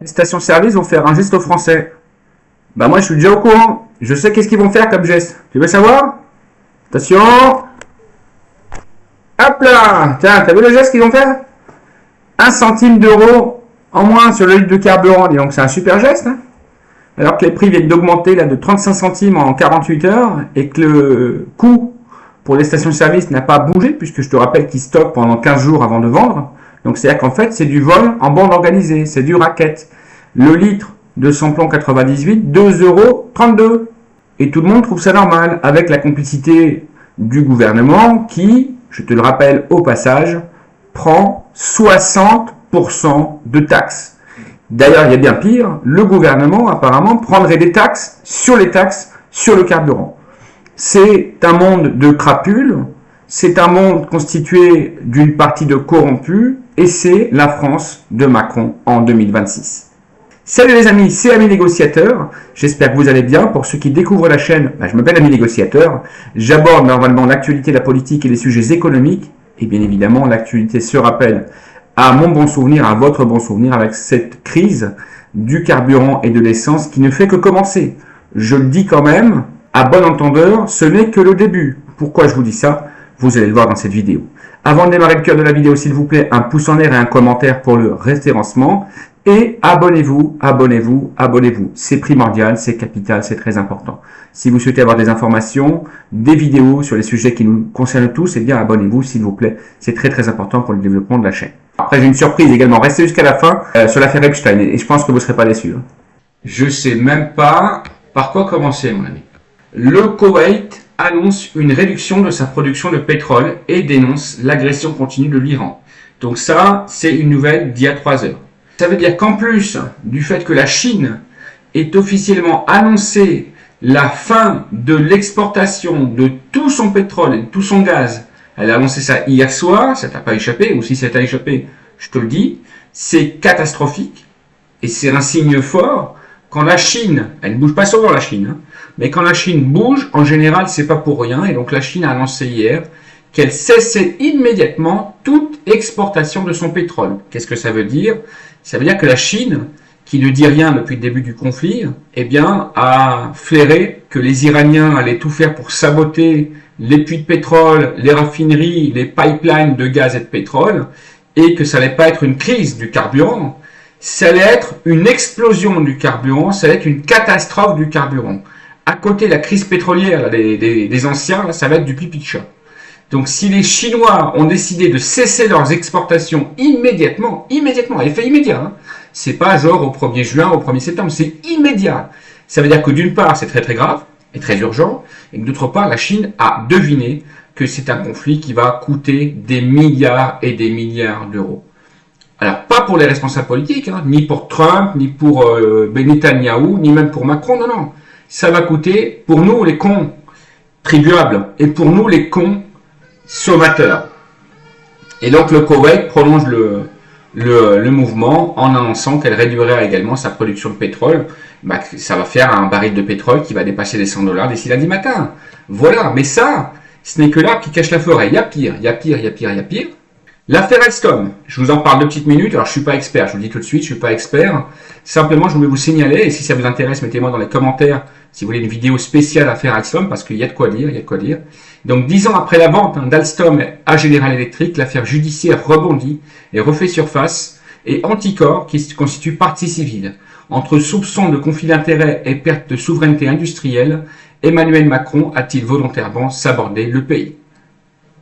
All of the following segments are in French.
Les stations-service vont faire un geste aux Français. Bah moi je suis déjà au courant. Je sais qu'est-ce qu'ils vont faire comme geste. Tu veux savoir? Station. Hop là. Tiens, t'as vu le geste qu'ils vont faire? 1 centime d'euro en moins sur le litre de carburant. Dis donc c'est un super geste. Hein, alors que les prix viennent d'augmenter là de 35 centimes en 48 heures et que le coût pour les stations-service n'a pas bougé puisque je te rappelle qu'ils stockent pendant 15 jours avant de vendre. Donc c'est-à-dire qu'en fait c'est du vol en bande organisée, c'est du racket. Le litre de samplon 98, 2,32 €. Et tout le monde trouve ça normal, avec la complicité du gouvernement qui, je te le rappelle au passage, prend 60% de taxes. D'ailleurs, il y a bien pire, le gouvernement apparemment prendrait des taxes sur les taxes sur le carburant. C'est un monde de crapules, c'est un monde constitué d'une partie de corrompus, et c'est la France de Macron en 2026. Salut les amis, c'est Ami Négociateur, j'espère que vous allez bien. Pour ceux qui découvrent la chaîne, je m'appelle Ami Négociateur, j'aborde normalement l'actualité, la politique et les sujets économiques, et bien évidemment l'actualité se rappelle à mon bon souvenir, à votre bon souvenir, avec cette crise du carburant et de l'essence qui ne fait que commencer. Je le dis quand même, à bon entendeur, ce n'est que le début. Pourquoi je vous dis ça? Vous allez le voir dans cette vidéo. Avant de démarrer le cœur de la vidéo, s'il vous plaît, un pouce en l'air et un commentaire pour le référencement. Et abonnez-vous, abonnez-vous, abonnez-vous. C'est primordial, c'est capital, c'est très important. Si vous souhaitez avoir des informations, des vidéos sur les sujets qui nous concernent tous, eh bien abonnez-vous s'il vous plaît. C'est très très important pour le développement de la chaîne. Après j'ai une surprise également, restez jusqu'à la fin sur l'affaire Epstein et je pense que vous ne serez pas déçus. Je sais même pas par quoi commencer mon ami. Le Koweït annonce une réduction de sa production de pétrole et dénonce l'agression continue de l'Iran. Donc ça, c'est une nouvelle d'il y a 3 heures. Ça veut dire qu'en plus du fait que la Chine ait officiellement annoncé la fin de l'exportation de tout son pétrole et de tout son gaz, elle a annoncé ça hier soir, ça t'a pas échappé, ou si ça t'a échappé, je te le dis, c'est catastrophique et c'est un signe fort. Quand la Chine, elle ne bouge pas souvent la Chine, mais quand la Chine bouge, en général, c'est pas pour rien. Et donc la Chine a annoncé hier qu'elle cessait immédiatement toute exportation de son pétrole. Qu'est-ce que ça veut dire? Ça veut dire que la Chine, qui ne dit rien depuis le début du conflit, eh bien, a flairé que les Iraniens allaient tout faire pour saboter les puits de pétrole, les raffineries, les pipelines de gaz et de pétrole, et que ça allait pas être une crise du carburant, ça allait être une explosion du carburant, ça allait être une catastrophe du carburant. À côté de la crise pétrolière des anciens, là, ça va être du pipi de chat. Donc si les Chinois ont décidé de cesser leurs exportations immédiatement, effet immédiat, c'est pas genre au 1er juin, au 1er septembre, c'est immédiat. Ça veut dire que d'une part c'est très très grave et très urgent, et que d'autre part la Chine a deviné que c'est un conflit qui va coûter des milliards et des milliards d'euros. Alors pas pour les responsables politiques, ni pour Trump, ni pour Netanyahou, ni même pour Macron, non. Ça va coûter pour nous les cons tribuables et pour nous les cons sauvateurs. Et donc le Koweït prolonge le mouvement en annonçant qu'elle réduirait également sa production de pétrole. Ça va faire un baril de pétrole qui va dépasser les $100 d'ici lundi matin. Voilà, mais ça, ce n'est que l'arbre qui cache la forêt. Il y a pire, il y a pire, il y a pire, il y a pire. L'affaire Alstom, je vous en parle 2 petites minutes. Alors je suis pas expert, je vous le dis tout de suite, je suis pas expert. Simplement, je voulais vous signaler, et si ça vous intéresse, mettez-moi dans les commentaires si vous voulez une vidéo spéciale affaire Alstom, parce qu'il y a de quoi dire, il y a de quoi dire. Donc 10 ans après la vente d'Alstom à General Electric, l'affaire judiciaire rebondit et refait surface, et Anticor, qui constitue partie civile. Entre soupçons de conflit d'intérêts et perte de souveraineté industrielle, Emmanuel Macron a-t-il volontairement sabordé le pays?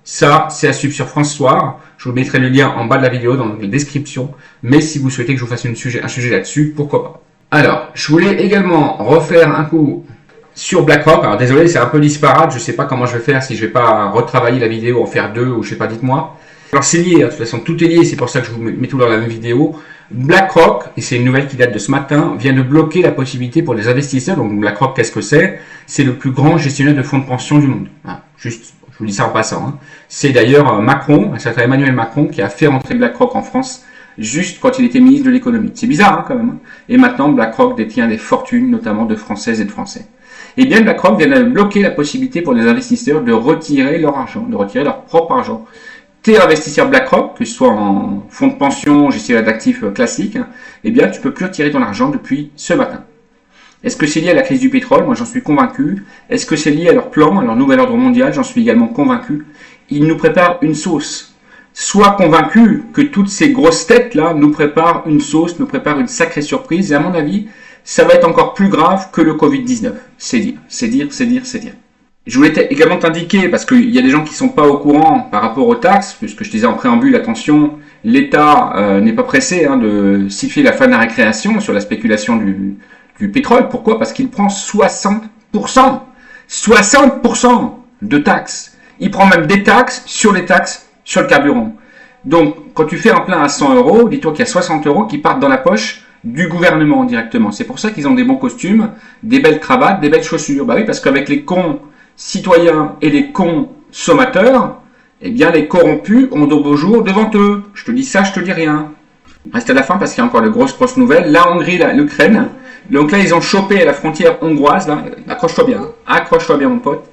Ça, c'est à suivre sur France Soir. Je vous mettrai le lien en bas de la vidéo dans la description. Mais si vous souhaitez que je vous fasse un sujet là-dessus, pourquoi pas. Alors, je voulais également refaire un coup sur BlackRock. Alors désolé, c'est un peu disparate. Je ne sais pas comment je vais faire, si je vais pas retravailler la vidéo, en faire 2 ou je sais pas, dites-moi. Alors c'est lié, de toute façon tout est lié, c'est pour ça que je vous mets tout dans la même vidéo. BlackRock, et c'est une nouvelle qui date de ce matin, vient de bloquer la possibilité pour les investisseurs. Donc BlackRock, qu'est-ce que c'est? C'est le plus grand gestionnaire de fonds de pension du monde. Juste, je vous dis ça en passant. C'est d'ailleurs Macron, un certain Emmanuel Macron, qui a fait rentrer BlackRock en France juste quand il était ministre de l'économie. C'est bizarre quand même. Et maintenant, BlackRock détient des fortunes, notamment de Françaises et de Français. Et bien BlackRock vient de bloquer la possibilité pour les investisseurs de retirer leur argent, de retirer leur propre argent. t'es investisseur BlackRock, que ce soit en fonds de pension, gestionnaire d'actifs classique, eh bien, tu peux plus retirer ton argent depuis ce matin. Est-ce que c'est lié à la crise du pétrole? Moi, j'en suis convaincu. Est-ce que c'est lié à leur plan, à leur nouvel ordre mondial? J'en suis également convaincu. Ils nous préparent une sauce. Sois convaincu que toutes ces grosses têtes-là nous préparent une sauce, nous préparent une sacrée surprise. Et à mon avis, ça va être encore plus grave que le Covid-19. C'est dire, c'est dire, c'est dire, c'est dire. Je voulais également t'indiquer, parce qu'il y a des gens qui sont pas au courant par rapport aux taxes, puisque je disais en préambule, attention, l'État n'est pas pressé de siffler la fin de la récréation sur la spéculation du pétrole. Pourquoi? Parce qu'il prend 60%. 60% de taxes. Il prend même des taxes sur les taxes sur le carburant. Donc, quand tu fais un plein à 100 euros, dis-toi qu'il y a 60 euros qui partent dans la poche du gouvernement directement. C'est pour ça qu'ils ont des bons costumes, des belles cravates, des belles chaussures. Bah oui, parce qu'avec les cons citoyens et les consommateurs, eh bien, les corrompus ont de beaux jours devant eux. Je te dis ça, je te dis rien. Reste à la fin parce qu'il y a encore de grosses nouvelles. La Hongrie, l'Ukraine. Donc là, ils ont chopé à la frontière hongroise. Là, accroche-toi bien, mon pote.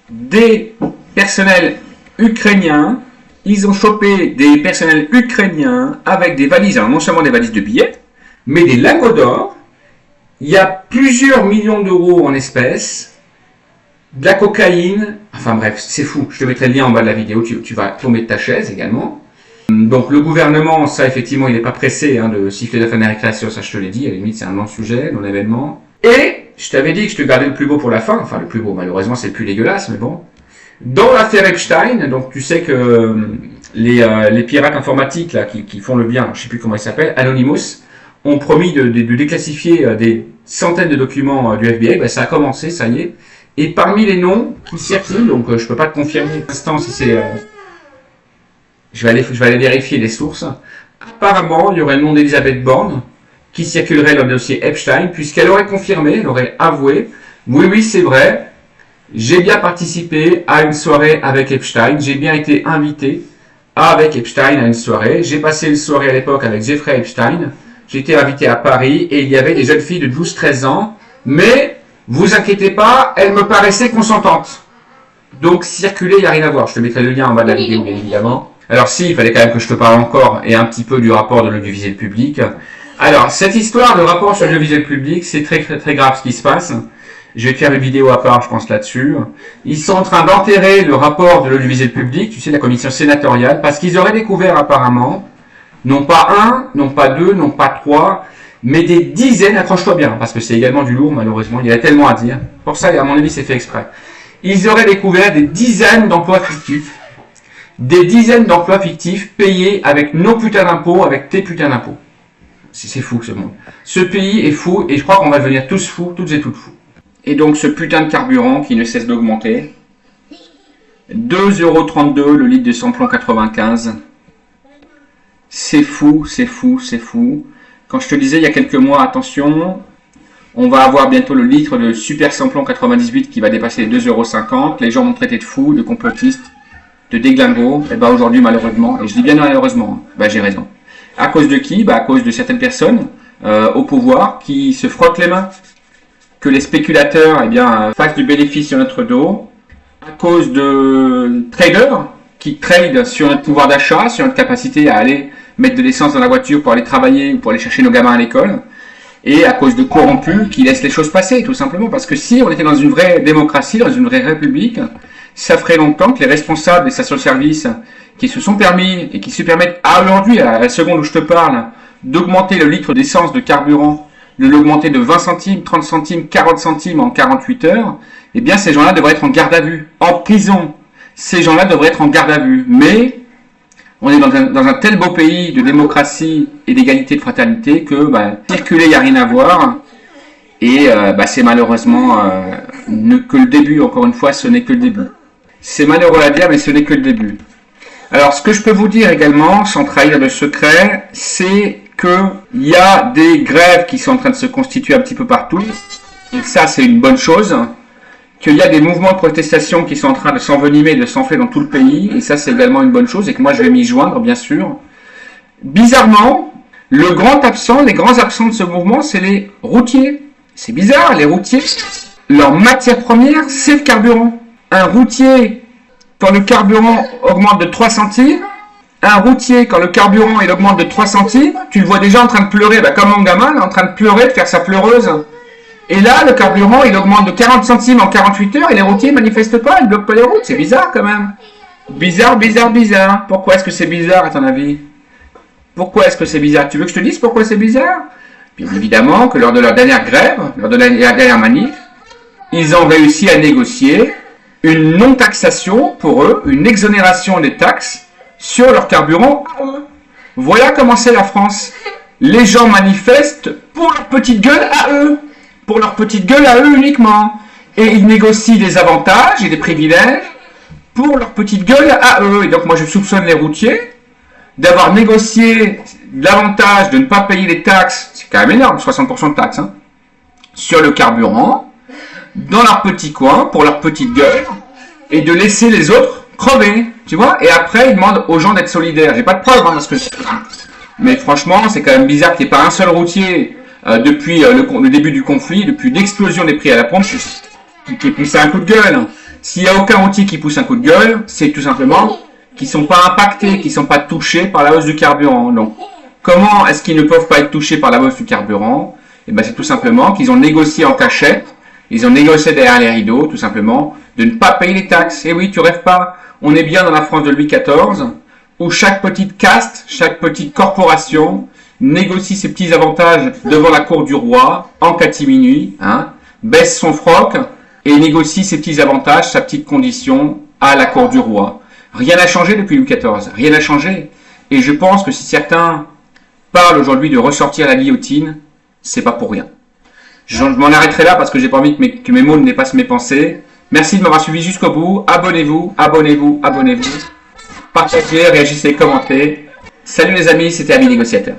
Des personnels ukrainiens. Ils ont chopé des personnels ukrainiens avec des valises, alors non seulement des valises de billets, mais des lingots d'or. Il y a plusieurs millions d'euros en espèces, de la cocaïne. Enfin bref, c'est fou. Je te mettrai le lien en bas de la vidéo. Tu vas tomber de ta chaise également. Donc le gouvernement, ça effectivement, il n'est pas pressé de siffler la fin de la récréation, ça je te l'ai dit, à la limite c'est un non-sujet, non-événement. Et je t'avais dit que je te gardais le plus beau pour la fin, enfin le plus beau, malheureusement c'est le plus dégueulasse, mais bon. Dans l'affaire Epstein, donc tu sais que les pirates informatiques là, qui font le bien, je sais plus comment ils s'appellent, Anonymous, ont promis de déclassifier des centaines de documents du FBI, ben, ça a commencé, ça y est. Et parmi les noms qui circulent, donc je peux pas te confirmer pour l'instant si c'est... Je vais aller vérifier les sources. Apparemment, il y aurait le nom d'Elizabeth Borne qui circulerait dans le dossier Epstein, puisqu'elle aurait confirmé, elle aurait avoué, oui, c'est vrai, j'ai bien participé à une soirée avec Epstein, j'ai bien été invité avec Epstein à une soirée, j'ai passé une soirée à l'époque avec Jeffrey Epstein, j'ai été invité à Paris et il y avait des jeunes filles de 12-13 ans, mais vous inquiétez pas, elles me paraissaient consentantes. Donc circuler, il n'y a rien à voir, je te mettrai le lien en bas de la vidéo bien évidemment. Alors si, il fallait quand même que je te parle encore et un petit peu du rapport de l'audiovisuel public. Alors, cette histoire de rapport sur l'audiovisuel public, c'est très grave ce qui se passe. Je vais te faire une vidéo à part, je pense, là-dessus. Ils sont en train d'enterrer le rapport de l'audiovisuel public, tu sais, la commission sénatoriale, parce qu'ils auraient découvert apparemment, non pas un, non pas deux, non pas trois, mais des dizaines, accroche-toi bien, parce que c'est également du lourd, malheureusement, il y a tellement à dire. Pour ça, à mon avis, c'est fait exprès. Ils auraient découvert des dizaines d'emplois fictifs. Des dizaines d'emplois fictifs payés avec nos putains d'impôts, avec tes putains d'impôts. C'est fou ce monde. Ce pays est fou et je crois qu'on va devenir tous fous, toutes et toutes fous. Et donc ce putain de carburant qui ne cesse d'augmenter. 2,32 € le litre de samplon 95. C'est fou, c'est fou, c'est fou. Quand je te disais il y a quelques mois, attention, on va avoir bientôt le litre de super samplon 98 qui va dépasser les 2,50 €. Les gens m'ont traité de fou, de complotiste, de déglingo. Et ben aujourd'hui malheureusement, et je dis bien malheureusement, j'ai raison. À cause de qui? À cause de certaines personnes au pouvoir qui se frottent les mains. Que les spéculateurs fassent du bénéfice sur notre dos. À cause de traders qui tradent sur notre pouvoir d'achat, sur notre capacité à aller mettre de l'essence dans la voiture pour aller travailler ou pour aller chercher nos gamins à l'école. Et à cause de corrompus qui laissent les choses passer, tout simplement. Parce que si on était dans une vraie démocratie, dans une vraie république, ça ferait longtemps que les responsables des stations-service qui se sont permis et qui se permettent aujourd'hui, à la seconde où je te parle, d'augmenter le litre d'essence de carburant, de l'augmenter de 20 centimes, 30 centimes, 40 centimes en 48 heures, eh bien ces gens-là devraient être en garde à vue, en prison. Ces gens-là devraient être en garde à vue. Mais on est dans un tel beau pays de démocratie et d'égalité de fraternité que circuler, il n'y a rien à voir. Et c'est malheureusement que le début, encore une fois, ce n'est que le début. C'est malheureux à dire, mais ce n'est que le début. Alors, ce que je peux vous dire également, sans trahir de secret, c'est qu'il y a des grèves qui sont en train de se constituer un petit peu partout. Et ça, c'est une bonne chose. Qu'il y a des mouvements de protestation qui sont en train de s'envenimer, de s'enfler dans tout le pays. Et ça, c'est également une bonne chose. Et que moi, je vais m'y joindre, bien sûr. Bizarrement, les grands absents de ce mouvement, c'est les routiers. C'est bizarre, les routiers, leur matière première, c'est le carburant. Un routier, quand le carburant augmente de 3 centimes, Un routier, quand le carburant il augmente de 3 centimes, tu le vois déjà en train de pleurer, bah, comme mon gamin, en train de pleurer, de faire sa pleureuse. Et là, le carburant, il augmente de 40 centimes en 48 heures et les routiers ne manifestent pas, ils ne bloquent pas les routes. C'est bizarre quand même. Bizarre, bizarre, bizarre. Pourquoi est-ce que c'est bizarre à ton avis? Pourquoi est-ce que c'est bizarre? Tu veux que je te dise pourquoi c'est bizarre? Bien évidemment que lors de leur dernière grève, lors de la dernière manif, ils ont réussi à négocier une non-taxation pour eux, une exonération des taxes sur leur carburant à eux. Voilà comment c'est la France. Les gens manifestent pour leur petite gueule à eux. Pour leur petite gueule à eux uniquement. Et ils négocient des avantages et des privilèges pour leur petite gueule à eux. Et donc moi je soupçonne les routiers d'avoir négocié l'avantage de ne pas payer les taxes, c'est quand même énorme, 60% de taxes, hein, sur le carburant, dans leur petit coin, pour leur petite gueule, et de laisser les autres crever, tu vois. Et après ils demandent aux gens d'être solidaires. J'ai pas de preuve, hein, parce que mais franchement c'est quand même bizarre qu'il n'y ait pas un seul routier depuis le début du conflit, depuis l'explosion des prix à la pompe, qui pousse un coup de gueule. S'il n'y a aucun routier qui pousse un coup de gueule, c'est tout simplement qu'ils ne sont pas impactés, qu'ils ne sont pas touchés par la hausse du carburant. Donc, comment est-ce qu'ils ne peuvent pas être touchés par la hausse du carburant? Eh ben, c'est tout simplement qu'ils ont négocié en cachette, ils ont négocié derrière les rideaux, tout simplement, de ne pas payer les taxes. Et oui, tu rêves pas. On est bien dans la France de Louis XIV, où chaque petite caste, chaque petite corporation négocie ses petits avantages devant la cour du roi, en catimini, hein, baisse son froc, et négocie ses petits avantages, sa petite condition à la cour du roi. Rien n'a changé depuis Louis XIV, rien n'a changé. Et je pense que si certains parlent aujourd'hui de ressortir la guillotine, c'est pas pour rien. Je m'en arrêterai là parce que j'ai pas envie que mes mots ne dépassent mes pensées. Merci de m'avoir suivi jusqu'au bout. Abonnez-vous, abonnez-vous, abonnez-vous. Partagez, réagissez, commentez. Salut les amis, c'était Ami Négociateur.